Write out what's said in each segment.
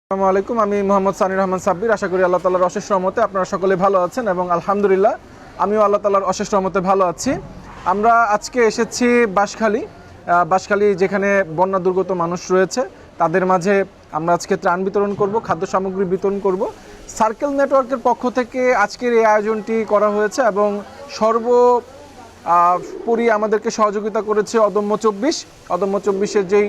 আসসালামু আলাইকুম। আমি মোহাম্মদ সানির রহমান সাব্বির। আশা করি আল্লাহ তাআলার অশেষ রহমতে আপনারা সকলে ভালো আছেন এবং আলহামদুলিল্লাহ আমিও আল্লাহ তাআলার অশেষ রহমতে ভালো আছি। আমরা আজকে এসেছি বাঁশখালী যেখানে বন্যা দুর্গত মানুষ রয়েছে তাদের মাঝে আমরা আজকে ত্রাণ বিতরণ করব, খাদ্য সামগ্রী বিতরণ করব। সার্কেল নেটওয়ার্কের পক্ষ থেকে আজকের এই আয়োজনটি করা হয়েছে এবং সর্বোপরি আমাদেরকে সহযোগিতা করেছে অদম্য 24-এর যেই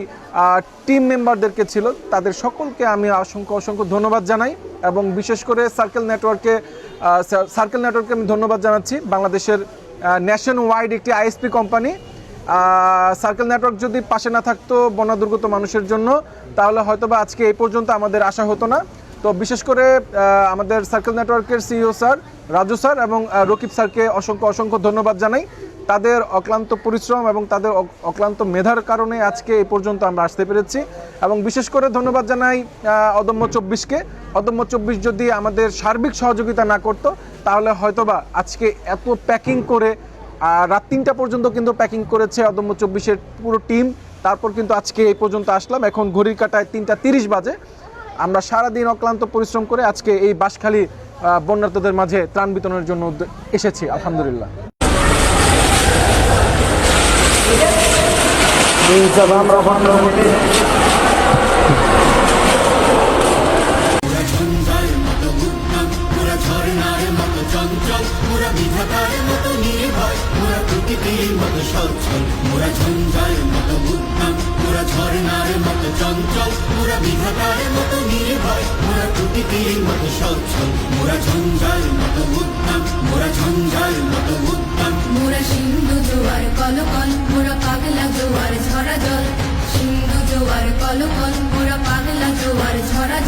টিম মেম্বারদেরকে ছিল তাদের সকলকে আমি অসংখ্য ধন্যবাদ জানাই এবং বিশেষ করে সার্কেল নেটওয়ার্ককে আমি ধন্যবাদ জানাচ্ছি। বাংলাদেশের ন্যাশন ওয়াইড একটি আইএসপি কোম্পানি। সার্কেল নেটওয়ার্ক যদি পাশে না থাকতো বন্যা দুর্গত মানুষের জন্য তাহলে হয়তোবা আজকে এই পর্যন্ত আমাদের আসা হতো না। তো বিশেষ করে আমাদের সার্কেল নেটওয়ার্কের সিইও স্যার, রাজু স্যার এবং রকিব স্যারকে অসংখ্য ধন্যবাদ জানাই। তাদের অক্লান্ত পরিশ্রম এবং তাদের অক্লান্ত মেধার কারণে আজকে এই পর্যন্ত আমরা আসতে পেরেছি এবং বিশেষ করে ধন্যবাদ জানাই অদম্য 24কে। অদম্য 24 যদি আমাদের সার্বিক সহযোগিতা না করতো তাহলে হয়তোবা আজকে এত প্যাকিং করে রাত 3টা পর্যন্ত কিন্তু প্যাকিং করেছে অদম্য 24-এর পুরো টিম। তারপর কিন্তু আজকে এই পর্যন্ত আসলাম। এখন ঘড়ির কাঁটায় 3টা 30 বাজে। আমরা সারাদিন অক্লান্ত পরিশ্রম করে আজকে এই বাঁশখালী বন্যার্তদের মাঝে ত্রাণ বিতরণের জন্য এসেছি। আলহামদুলিল্লাহ। সিন্ধু জোয়ার কলকল মোরা পাগলা জোয়ার ঝরা জল, সিন্ধু জোয়ার কলকল মোরা পাগলা জোয়ার ঝরা